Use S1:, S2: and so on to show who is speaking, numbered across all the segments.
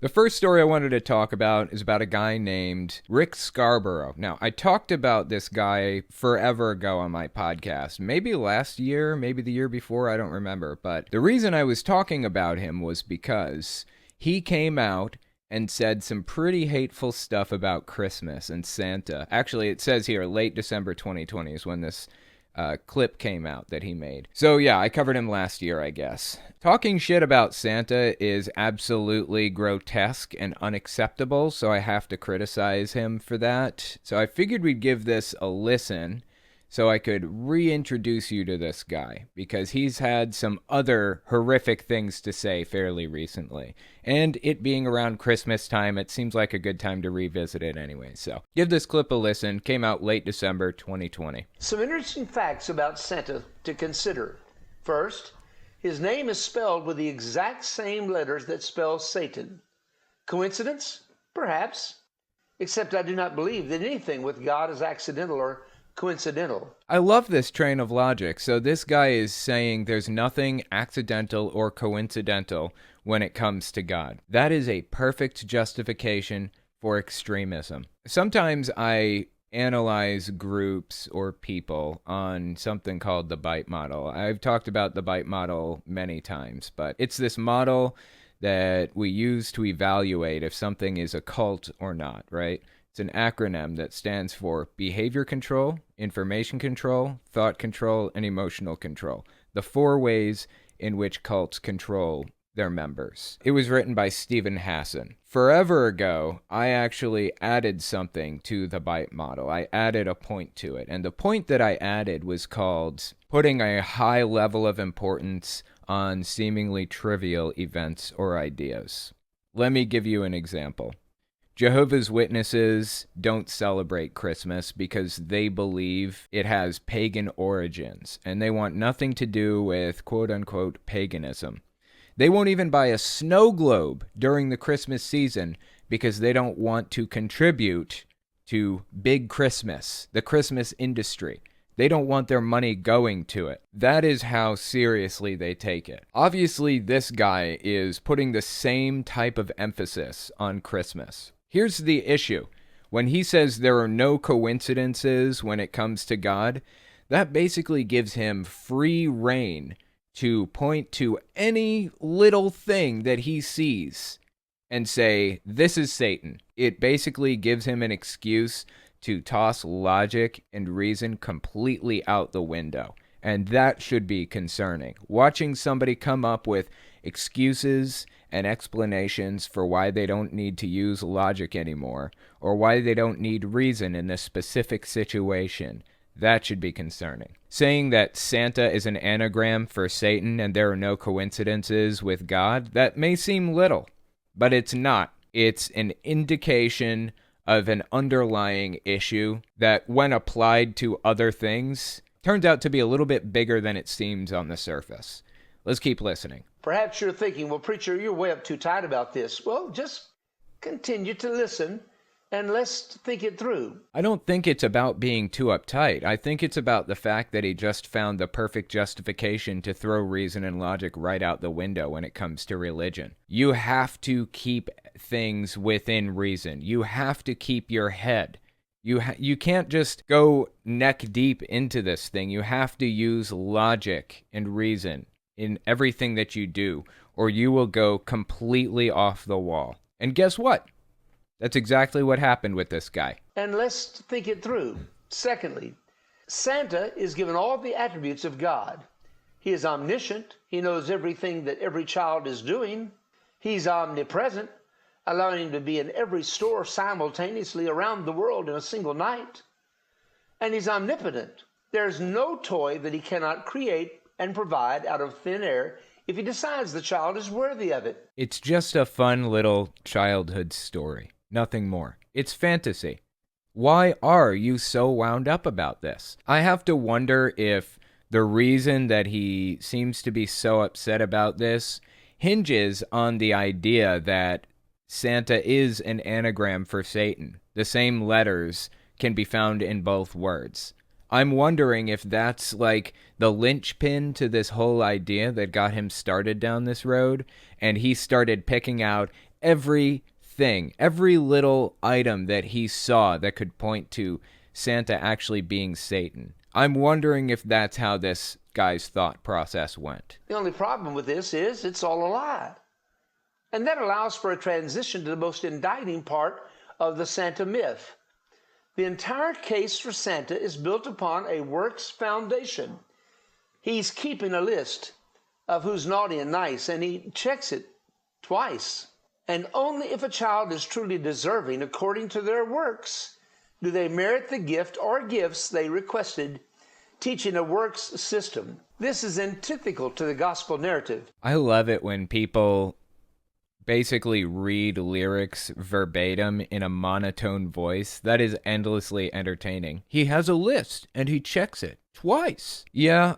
S1: The first story I wanted to talk about is about a guy named Rick Scarborough. Now, I talked about this guy forever ago on my podcast. Maybe last year, maybe the year before, I don't remember. But the reason I was talking about him was because he came out and said some pretty hateful stuff about Christmas and Santa. Actually, it says here late December 2020 is when this clip came out that he made. So yeah, I covered him last year, I guess. Talking shit about Santa is absolutely grotesque and unacceptable, so I have to criticize him for that. So I figured we'd give this a listen so I could reintroduce you to this guy, because he's had some other horrific things to say fairly recently. And it being around Christmas time, it seems like a good time to revisit it anyway. So give this clip a listen. Came out late December 2020.
S2: Some interesting facts about Santa to consider. First, his name is spelled with the exact same letters that spell Satan. Coincidence? Perhaps. Except I do not believe that anything with God is accidental or coincidental.
S1: I love this train of logic. So this guy is saying there's nothing accidental or coincidental when it comes to God. That is a perfect justification for extremism. Sometimes I analyze groups or people on something called the bite model. I've talked about the bite model many times, but it's this model that we use to evaluate if something is a cult or not, right? It's an acronym that stands for behavior control, information control, thought control, and emotional control. The 4 ways in which cults control their members. It was written by Stephen Hassan. Forever ago, I actually added something to the bite model. I added a point to it. And the point that I added was called putting a high level of importance on seemingly trivial events or ideas. Let me give you an example. Jehovah's Witnesses don't celebrate Christmas because they believe it has pagan origins, and they want nothing to do with quote-unquote paganism. They won't even buy a snow globe during the Christmas season because they don't want to contribute to Big Christmas, the Christmas industry. They don't want their money going to it. That is how seriously they take it. Obviously, this guy is putting the same type of emphasis on Christmas. Here's the issue. When he says there are no coincidences when it comes to God, that basically gives him free rein to point to any little thing that he sees and say, this is Satan. It basically gives him an excuse to toss logic and reason completely out the window. And that should be concerning. Watching somebody come up with excuses and explanations for why they don't need to use logic anymore, or why they don't need reason in this specific situation, that should be concerning. Saying that Santa is an anagram for Satan and there are no coincidences with God, that may seem little, but it's not. It's an indication of an underlying issue that, when applied to other things, turns out to be a little bit bigger than it seems on the surface. Let's keep listening.
S2: Perhaps you're thinking, well, preacher, you're way up too tight about this. Well, just continue to listen and let's think it through.
S1: I don't think it's about being too uptight. I think it's about the fact that he just found the perfect justification to throw reason and logic right out the window when it comes to religion. You have to keep things within reason. You have to keep your head. You can't just go neck deep into this thing. You have to use logic and reason in everything that you do, or you will go completely off the wall. And guess what? That's exactly what happened with this guy.
S2: And let's think it through. Secondly, Santa is given all the attributes of God. He is omniscient. He knows everything that every child is doing. He's omnipresent, allowing him to be in every store simultaneously around the world in a single night. And he's omnipotent. There's no toy that he cannot create and provide out of thin air if he decides the child is worthy of it.
S1: It's just a fun little childhood story. Nothing more. It's fantasy. Why are you so wound up about this? I have to wonder if the reason that he seems to be so upset about this hinges on the idea that Santa is an anagram for Satan. The same letters can be found in both words. I'm wondering if that's like the linchpin to this whole idea that got him started down this road, and he started picking out everything, every little item that he saw that could point to Santa actually being Satan. I'm wondering if that's how this guy's thought process went.
S2: The only problem with this is it's all a lie. And that allows for a transition to the most indicting part of the Santa myth. The entire case for Santa is built upon a works foundation. He's keeping a list of who's naughty and nice, and he checks it twice. And only if a child is truly deserving according to their works do they merit the gift or gifts they requested, teaching a works system. This is antithetical to the gospel narrative.
S1: I love it when people basically read lyrics verbatim in a monotone voice. That is endlessly entertaining. He has a list, and he checks it twice. Yeah,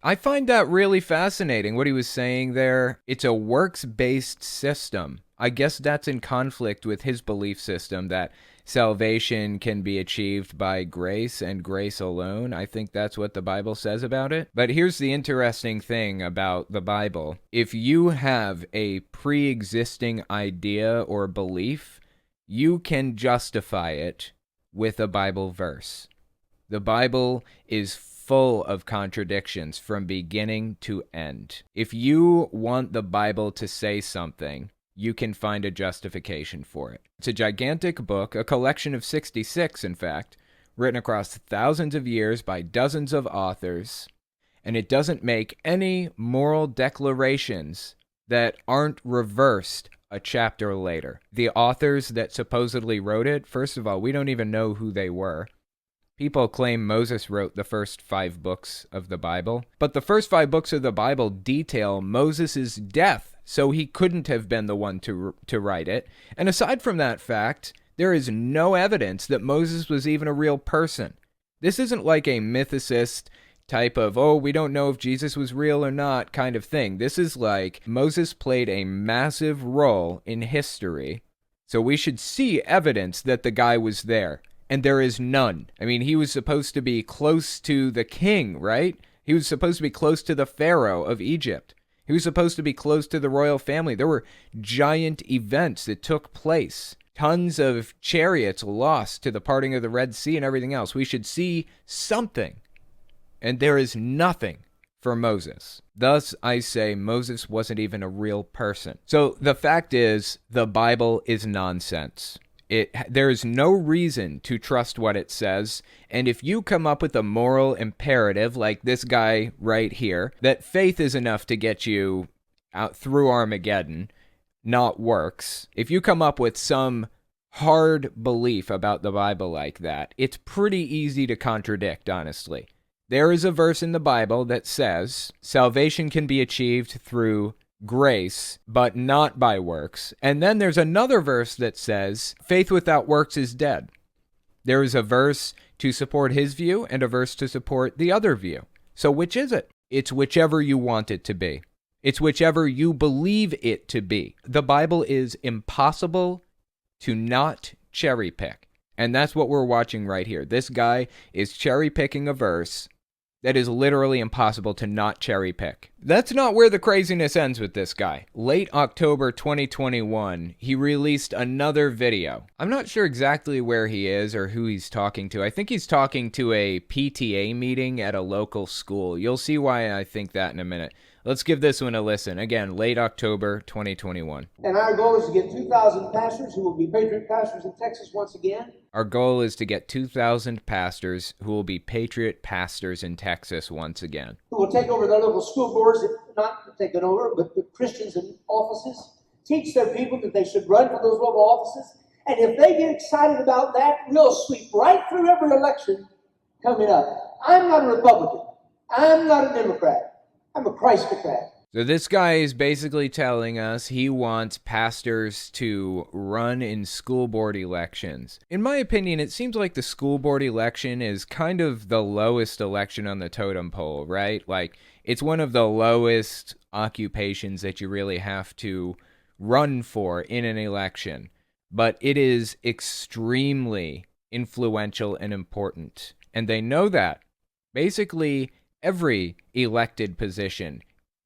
S1: I find that really fascinating, what he was saying there. It's a works-based system. I guess that's in conflict with his belief system that salvation can be achieved by grace and grace alone. I think that's what the Bible says about it. But here's the interesting thing about the Bible. If you have a pre-existing idea or belief, you can justify it with a Bible verse. The Bible is full of contradictions from beginning to end. If you want the Bible to say something, you can find a justification for it. It's a gigantic book, a collection of 66, in fact, written across thousands of years by dozens of authors, and it doesn't make any moral declarations that aren't reversed a chapter later. The authors that supposedly wrote it, first of all, we don't even know who they were. People claim Moses wrote the first 5 books of the Bible, but the first 5 books of the Bible detail Moses' death, so he couldn't have been the one to write it. And aside from that fact, there is no evidence that Moses was even a real person. This isn't like a mythicist type of, oh, we don't know if Jesus was real or not kind of thing. This is like Moses played a massive role in history, so we should see evidence that the guy was there. And there is none. I mean, he was supposed to be close to the king, right? He was supposed to be close to the Pharaoh of Egypt. He was supposed to be close to the royal family. There were giant events that took place. Tons of chariots lost to the parting of the Red Sea and everything else. We should see something. And there is nothing for Moses. Thus, I say Moses wasn't even a real person. So the fact is, the Bible is nonsense. There is no reason to trust what it says, and if you come up with a moral imperative like this guy right here, that faith is enough to get you out through Armageddon, not works, if you come up with some hard belief about the Bible like that, it's pretty easy to contradict, honestly. There is a verse in the Bible that says salvation can be achieved through grace, but not by works. And then there's another verse that says, faith without works is dead. There is a verse to support his view and a verse to support the other view. So which is it? It's whichever you want it to be. It's whichever you believe it to be. The Bible is impossible to not cherry pick. And that's what we're watching right here. This guy is cherry picking a verse that is literally impossible to not cherry pick. That's not where the craziness ends with this guy. Late October 2021, he released another video. I'm not sure exactly where he is or who he's talking to. I think he's talking to a PTA meeting at a local school. You'll see why I think that in a minute. Let's give this one a listen. Again, late October 2021.
S3: And our goal is to get 2,000 pastors who will be Patriot pastors in Texas once again.
S1: Our goal is to get 2,000 pastors who will be Patriot pastors in Texas once again.
S3: Who will take over their local school boards, not taken over, but Christians in offices. Teach their people that they should run for those local offices. And if they get excited about that, we'll sweep right through every election coming up. I'm not a Republican. I'm not a Democrat. I'm a Christocrat.
S1: So this guy is basically telling us he wants pastors to run in school board elections. In my opinion, it seems like the school board election is kind of the lowest election on the totem pole, right? Like, it's one of the lowest occupations that you really have to run for in an election. But it is extremely influential and important. And they know that. Basically, every elected position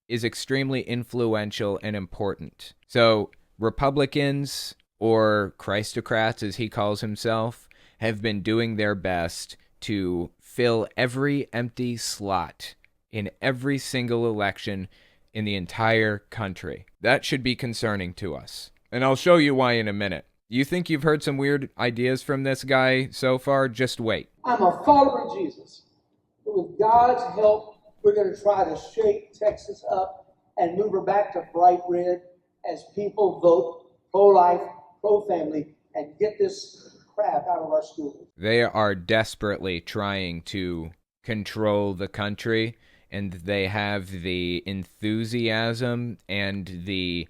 S1: is extremely influential and important. So Republicans, or Christocrats as he calls himself, have been doing their best to fill every empty slot in every single election in the entire country. That should be concerning to us. And I'll show you why in a minute. You think you've heard some weird ideas from this guy so far? Just wait.
S3: I'm a follower of Jesus. But with God's help, we're going to try to shake Texas up and move her back to bright red as people vote pro-life, pro-family, and get this crap out of our schools.
S1: They are desperately trying to control the country, and they have the enthusiasm and the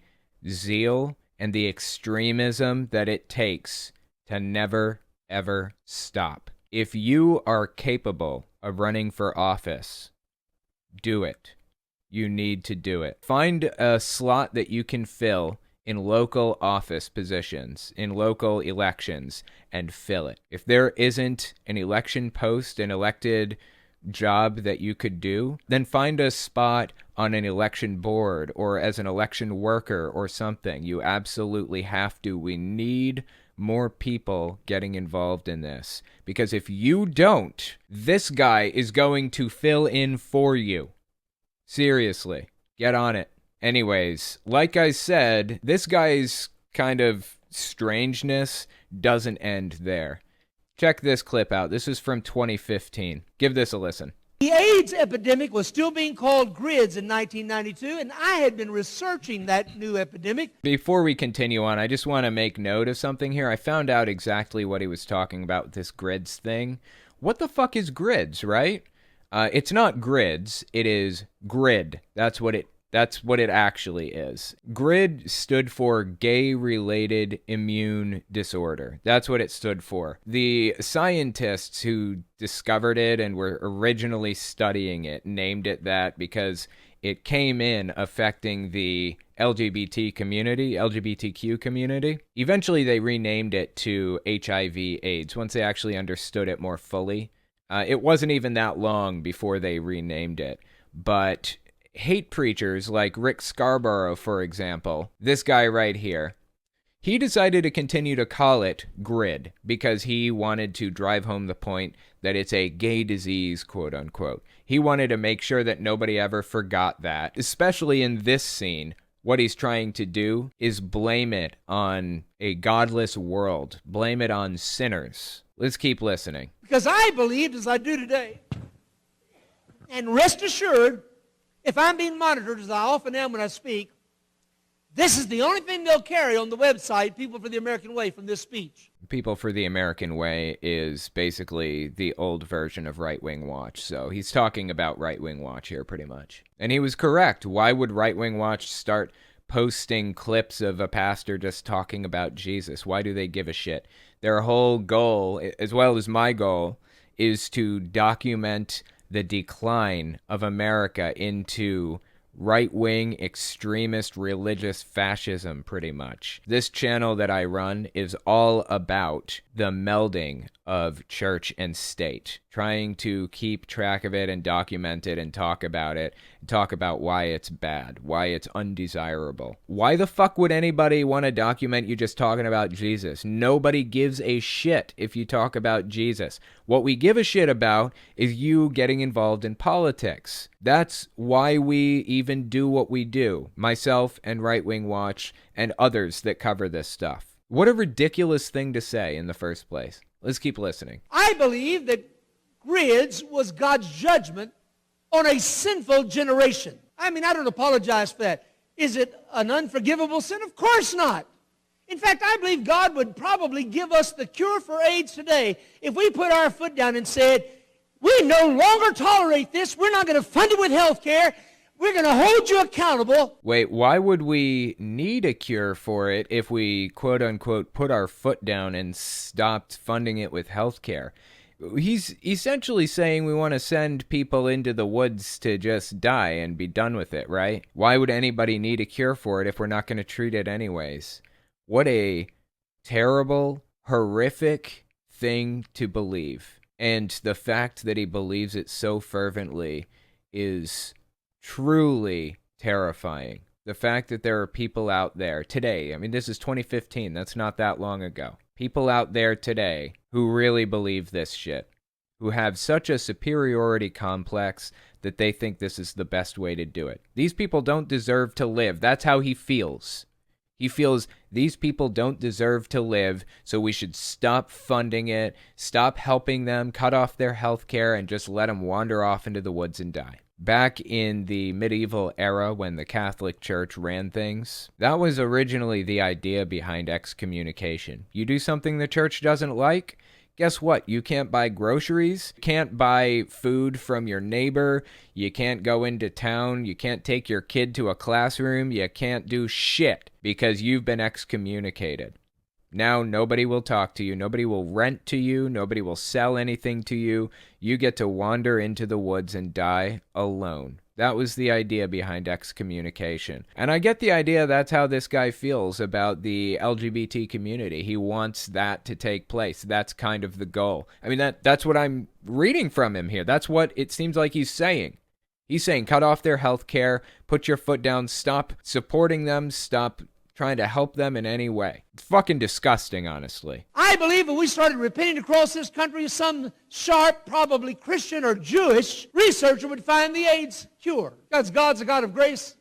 S1: zeal and the extremism that it takes to never, ever stop. If you are capable of running for office, do it. You need to do it. Find a slot that you can fill in local office positions, in local elections, and fill it. If there isn't an election post, an elected job that you could do, then find a spot on an election board or as an election worker or something. You absolutely have to. We need more people getting involved in this, because if you don't, this guy is going to fill in for you. Seriously, get on it. Anyways, like I said, this guy's kind of strangeness doesn't end there. Check this clip out. This is from 2015. Give this a listen.
S4: The AIDS epidemic was still being called GRIDS in 1992, and I had been researching that new epidemic.
S1: Before we continue on, I just want to make note of something here. I found out exactly what he was talking about with this GRIDS thing. What the fuck is GRIDS, right? It's not GRIDS, it is GRID. That's what it actually is. GRID stood for Gay-Related Immune Disorder. That's what it stood for. The scientists who discovered it and were originally studying it named it that because it came in affecting the LGBTQ community. Eventually, they renamed it to HIV/AIDS once they actually understood it more fully. It wasn't even that long before they renamed it, but hate preachers like Rick Scarborough, for example, this guy right here, he decided to continue to call it GRID because he wanted to drive home the point that it's a gay disease, quote unquote. He wanted to make sure that nobody ever forgot that, especially in this scene. What he's trying to do is blame it on a godless world, blame it on sinners. Let's keep listening.
S4: Because I believed, as I do today, and rest assured, if I'm being monitored, as I often am when I speak, this is the only thing they'll carry on the website, People for the American Way, from this speech.
S1: People for the American Way is basically the old version of Right Wing Watch. So he's talking about Right Wing Watch here pretty much. And he was correct. Why would Right Wing Watch start posting clips of a pastor just talking about Jesus? Why do they give a shit? Their whole goal, as well as my goal, is to document the decline of America into right-wing, extremist, religious fascism, pretty much. This channel that I run is all about the melding of church and state, trying to keep track of it and document it and talk about why it's bad, why it's undesirable. Why the fuck would anybody want to document you just talking about Jesus? Nobody gives a shit if you talk about Jesus. What we give a shit about is you getting involved in politics. That's why we even do what we do, myself and Right Wing Watch and others that cover this stuff. What a ridiculous thing to say in the first place. Let's keep listening.
S4: I believe that GRIDS was God's judgment on a sinful generation. I mean, I don't apologize for that. Is it an unforgivable sin? Of course not. In fact, I believe God would probably give us the cure for AIDS today if we put our foot down and said, we no longer tolerate this. We're not going to fund it with health care. We're going to hold you accountable.
S1: Wait, why would we need a cure for it if we, quote unquote, put our foot down and stopped funding it with health care? He's essentially saying we want to send people into the woods to just die and be done with it, right? Why would anybody need a cure for it if we're not going to treat it anyways? What a terrible, horrific thing to believe. And the fact that he believes it so fervently is truly terrifying. The fact that there are people out there today, I mean, this is 2015, that's not that long ago. People out there today who really believe this shit, who have such a superiority complex that they think this is the best way to do it. These people don't deserve to live. That's how he feels. He feels these people don't deserve to live, so we should stop funding it, stop helping them, cut off their health care, and just let them wander off into the woods and die. Back in the medieval era when the Catholic Church ran things, that was originally the idea behind excommunication. You do something the church doesn't like, guess what? You can't buy groceries, can't buy food from your neighbor, you can't go into town, you can't take your kid to a classroom, you can't do shit because you've been excommunicated. Now nobody will talk to you, nobody will rent to you, nobody will sell anything to you. You get to wander into the woods and die alone. That was the idea behind excommunication. And I get the idea that's how this guy feels about the LGBT community. He wants that to take place. That's kind of the goal. I mean, that's what I'm reading from him here. That's what it seems like he's saying. He's saying cut off their health care, put your foot down, stop supporting them, stop trying to help them in any way. It's fucking disgusting, honestly.
S4: I believe if we started repeating across this country, some sharp, probably Christian or Jewish researcher would find the AIDS cure. Because God's a God of grace,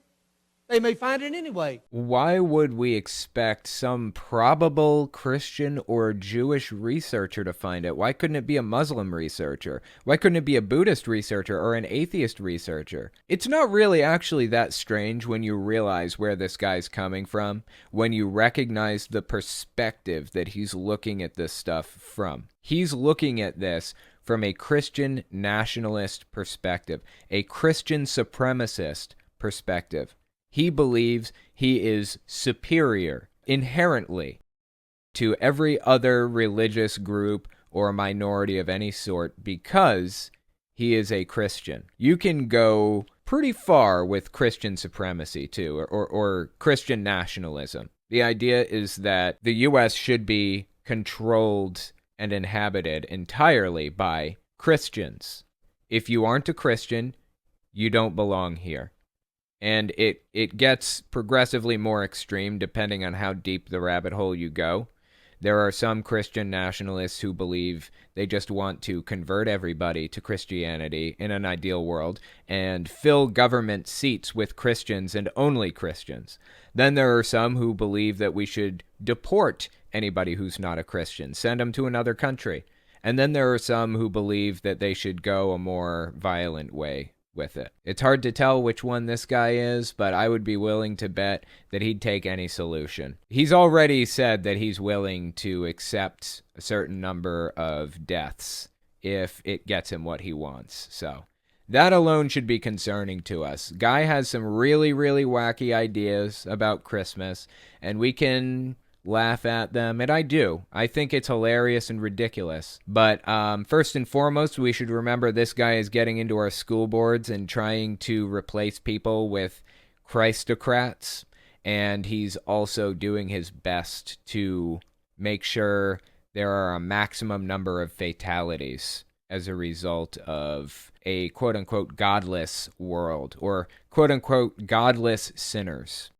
S4: they may find it anyway.
S1: Why would we expect some probable Christian or Jewish researcher to find it? Why couldn't it be a Muslim researcher? Why couldn't it be a Buddhist researcher or an atheist researcher? It's not really actually that strange when you realize where this guy's coming from, when you recognize the perspective that he's looking at this stuff from. He's looking at this from a Christian nationalist perspective, a Christian supremacist perspective. He believes he is superior inherently to every other religious group or minority of any sort because he is a Christian. You can go pretty far with Christian supremacy too, or Christian nationalism. The idea is that the U.S. should be controlled and inhabited entirely by Christians. If you aren't a Christian, you don't belong here. And it gets progressively more extreme depending on how deep the rabbit hole you go. There are some Christian nationalists who believe they just want to convert everybody to Christianity in an ideal world and fill government seats with Christians and only Christians. Then there are some who believe that we should deport anybody who's not a Christian, send them to another country. And then there are some who believe that they should go a more violent way with it. It's hard to tell which one this guy is, but I would be willing to bet that he'd take any solution. He's already said that he's willing to accept a certain number of deaths if it gets him what he wants. So that alone should be concerning to us. Guy has some really, really wacky ideas about Christmas, and we can laugh at them, and I do. I think it's hilarious and ridiculous. But first and foremost, we should remember this guy is getting into our school boards and trying to replace people with Christocrats, and he's also doing his best to make sure there are a maximum number of fatalities as a result of a quote-unquote godless world, or quote-unquote godless sinners.